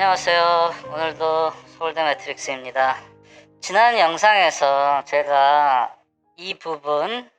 안녕하세요. 오늘도 서울대 매트릭스입니다. 지난 영상에서 제가 이 부분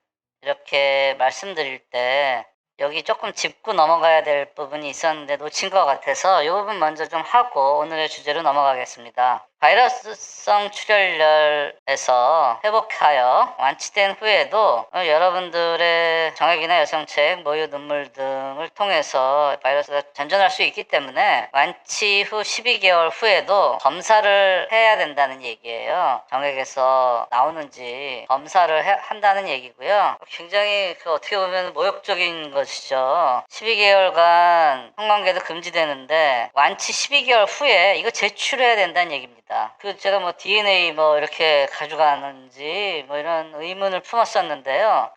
이렇게 말씀드릴 때 여기 조금 짚고 넘어가야 될 부분이 있었는데 놓친 것 같아서 이 부분 먼저 좀 하고 오늘의 주제로 넘어가겠습니다. 바이러스성 출혈열에서 회복하여 완치된 후에도 여러분들의 정액이나 여성책, 모유, 눈물 등을 통해서 바이러스가 전전할 수 있기 때문에 완치 후 12개월 후에도 검사를 해야 된다는 얘기예요. 정액에서 나오는지 검사를 한다는 얘기고요. 굉장히 어떻게 보면 모욕적인 것이죠. 12개월간 성관계도 금지되는데 완치 12개월 후에 이거 제출해야 된다는 얘기입니다. 제가 DNA 이렇게 가져가는지 이런 의문을 품었었는데요.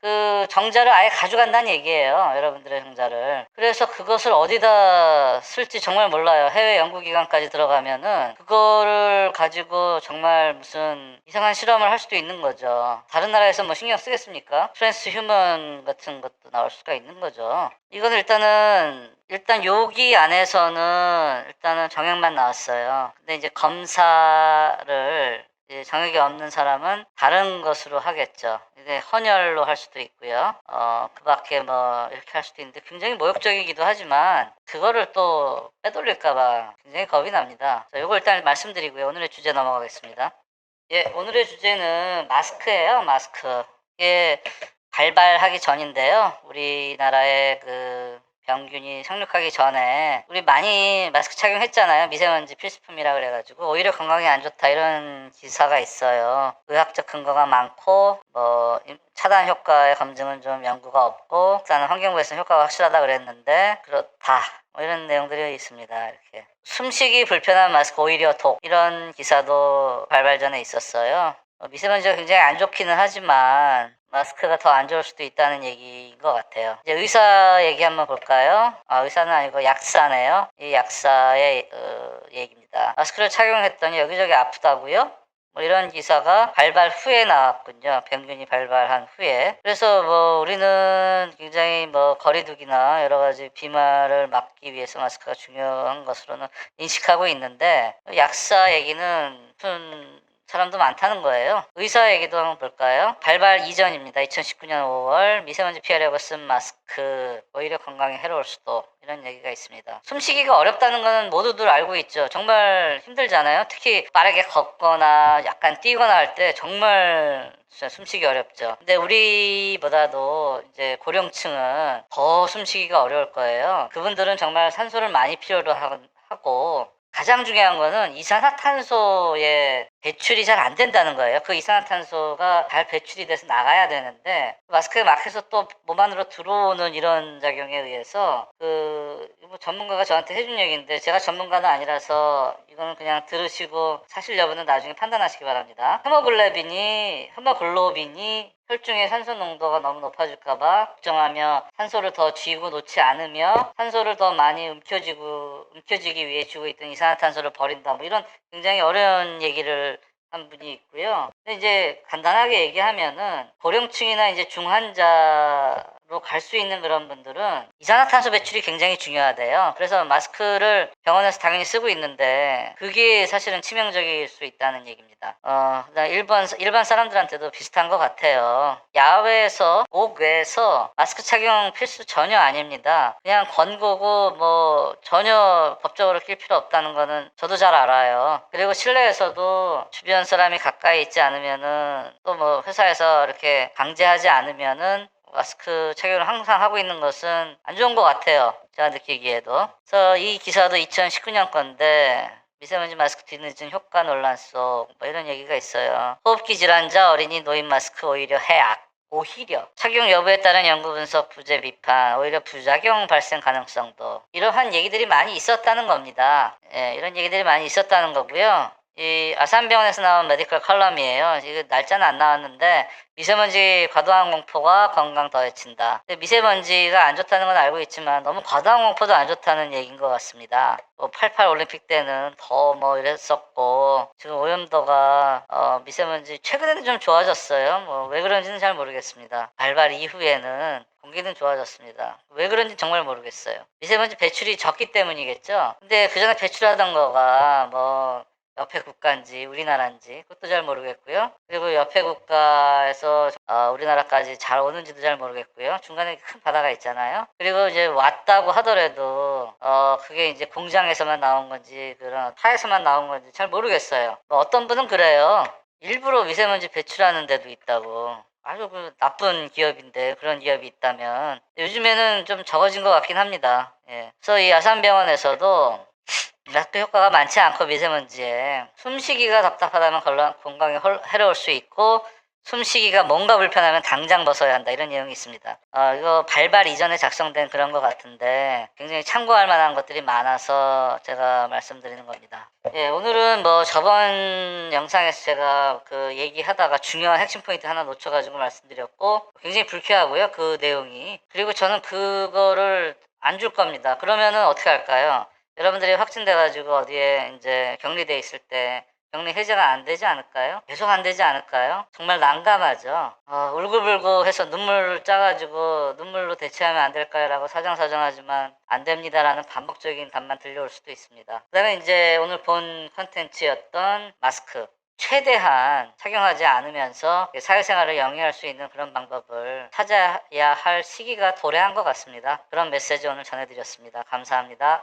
정자를 아예 가져간다는 얘기예요. 여러분들의 정자를. 그래서 그것을 어디다 쓸지 정말 몰라요. 해외 연구기관까지 들어가면은 그거를 가지고 정말 무슨 이상한 실험을 할 수도 있는 거죠. 다른 나라에서 신경 쓰겠습니까? 트랜스 휴먼 같은 것도 나올 수가 있는 거죠. 이건 일단 여기 안에서는 일단은 정액만 나왔어요. 근데 이제 검사를 정액이 없는 사람은 다른 것으로 하겠죠. 이게 헌혈로 할 수도 있고요. 그 밖에 이렇게 할 수도 있는데 굉장히 모욕적이기도 하지만 그거를 또 빼돌릴까봐 굉장히 겁이 납니다. 자, 요거 일단 말씀드리고요. 오늘의 주제 넘어가겠습니다. 예, 오늘의 주제는 마스크예요. 마스크. 이게 발발하기 전인데요. 우리나라의 병균이 상륙하기 전에 우리 많이 마스크 착용했잖아요. 미세먼지 필수품이라 그래가지고 오히려 건강에 안 좋다 이런 기사가 있어요. 의학적 근거가 많고 차단 효과의 검증은 좀 연구가 없고 일단은 환경부에서는 효과가 확실하다 그랬는데 그렇다 이런 내용들이 있습니다. 이렇게 숨쉬기 불편한 마스크 오히려 독 이런 기사도 발발 전에 있었어요. 미세먼지가 굉장히 안 좋기는 하지만 마스크가 더 안 좋을 수도 있다는 얘기인 것 같아요. 이제 의사 얘기 한번 볼까요? 의사는 아니고 약사네요. 이 약사의 얘기입니다. 마스크를 착용했더니 여기저기 아프다고요? 이런 기사가 발발 후에 나왔군요. 병균이 발발한 후에. 그래서 우리는 굉장히 거리두기나 여러 가지 비말을 막기 위해서 마스크가 중요한 것으로는 인식하고 있는데 약사 얘기는 무슨 사람도 많다는 거예요. 의사 얘기도 한번 볼까요? 발발 이전입니다. 2019년 5월 미세먼지 피하려고 쓴 마스크 오히려 건강에 해로울 수도 이런 얘기가 있습니다. 숨쉬기가 어렵다는 거는 모두들 알고 있죠. 정말 힘들잖아요. 특히 빠르게 걷거나 약간 뛰거나 할 때 정말 진짜 숨쉬기 어렵죠. 근데 우리보다도 이제 고령층은 더 숨쉬기가 어려울 거예요. 그분들은 정말 산소를 많이 필요로 하고 가장 중요한 거는 이산화탄소의 배출이 잘 안 된다는 거예요. 그 이산화탄소가 잘 배출이 돼서 나가야 되는데 마스크에 막혀서 또 몸 안으로 들어오는 이런 작용에 의해서 전문가가 저한테 해준 얘기인데 제가 전문가는 아니라서 이거는 그냥 들으시고 사실 여부는 나중에 판단하시기 바랍니다. 헤모글로빈이 혈중의 산소 농도가 너무 높아질까봐 걱정하며 산소를 더 쥐고 놓지 않으며 산소를 더 많이 움켜쥐기 위해 쥐고 있던 이산화탄소를 버린다. 이런 굉장히 어려운 얘기를 한 분이 있고요. 근데 이제 간단하게 얘기하면은 고령층이나 이제 중환자로 갈 수 있는 그런 분들은 이산화탄소 배출이 굉장히 중요하대요. 그래서 마스크를 병원에서 당연히 쓰고 있는데 그게 사실은 치명적일 수 있다는 얘기입니다. 일반 사람들한테도 비슷한 것 같아요. 야외에서, 옥외에서 마스크 착용 필수 전혀 아닙니다. 그냥 권고고 전혀 법적으로 낄 필요 없다는 거는 저도 잘 알아요. 그리고 실내에서도 주변 사람이 가까이 있지 않으면은 또 회사에서 이렇게 강제하지 않으면은 마스크 착용을 항상 하고 있는 것은 안 좋은 것 같아요. 제가 느끼기에도. 그래서 이 기사도 2019년 건데 미세먼지 마스크 뒤늦은 효과 논란 속 이런 얘기가 있어요. 호흡기 질환자, 어린이, 노인 마스크 오히려 해악. 오히려 착용 여부에 따른 연구 분석 부재 비판, 오히려 부작용 발생 가능성도 이러한 얘기들이 많이 있었다는 겁니다. 예, 이런 얘기들이 많이 있었다는 거고요. 이 아산병원에서 나온 메디컬 칼럼이에요. 이거 날짜는 안 나왔는데 미세먼지 과도한 공포가 건강 더 해친다. 근데 미세먼지가 안 좋다는 건 알고 있지만 너무 과도한 공포도 안 좋다는 얘기인 것 같습니다. 88 올림픽 때는 더 뭐 이랬었고 지금 오염도가 미세먼지 최근에는 좀 좋아졌어요. 뭐 왜 그런지는 잘 모르겠습니다. 발발 이후에는 공기는 좋아졌습니다. 왜 그런지 정말 모르겠어요. 미세먼지 배출이 적기 때문이겠죠. 근데 그 전에 배출하던 거가 뭐 옆에 국가인지 우리나라인지 그것도 잘 모르겠고요. 그리고 옆에 국가에서 우리나라까지 잘 오는지도 잘 모르겠고요. 중간에 큰 바다가 있잖아요. 그리고 이제 왔다고 하더라도 그게 이제 공장에서만 나온 건지 그런 타에서만 나온 건지 잘 모르겠어요. 뭐 어떤 분은 그래요. 일부러 미세먼지 배출하는 데도 있다고. 아주 그 나쁜 기업인데 그런 기업이 있다면 요즘에는 좀 적어진 것 같긴 합니다. 예. 그래서 이 아산병원에서도 낙도 효과가 많지 않고 미세먼지에 숨쉬기가 답답하다면 건강에 해로울 수 있고 숨쉬기가 뭔가 불편하면 당장 벗어야 한다 이런 내용이 있습니다. 이거 발발 이전에 작성된 그런 것 같은데 굉장히 참고할 만한 것들이 많아서 제가 말씀드리는 겁니다. 예, 오늘은 뭐 저번 영상에서 제가 그 얘기하다가 중요한 핵심 포인트 하나 놓쳐가지고 말씀드렸고 굉장히 불쾌하고요 그 내용이. 그리고 저는 그거를 안 줄 겁니다. 그러면은 어떻게 할까요? 여러분들이 확진돼가지고 어디에 이제 격리돼 있을 때 격리 해제가 안 되지 않을까요? 계속 안 되지 않을까요? 정말 난감하죠. 울고불고 해서 눈물을 짜가지고 눈물로 대체하면 안 될까요? 라고 사정사정하지만 안 됩니다라는 반복적인 답만 들려올 수도 있습니다. 그 다음에 이제 오늘 본 컨텐츠였던 마스크. 최대한 착용하지 않으면서 사회생활을 영위할 수 있는 그런 방법을 찾아야 할 시기가 도래한 것 같습니다. 그런 메시지 오늘 전해드렸습니다. 감사합니다.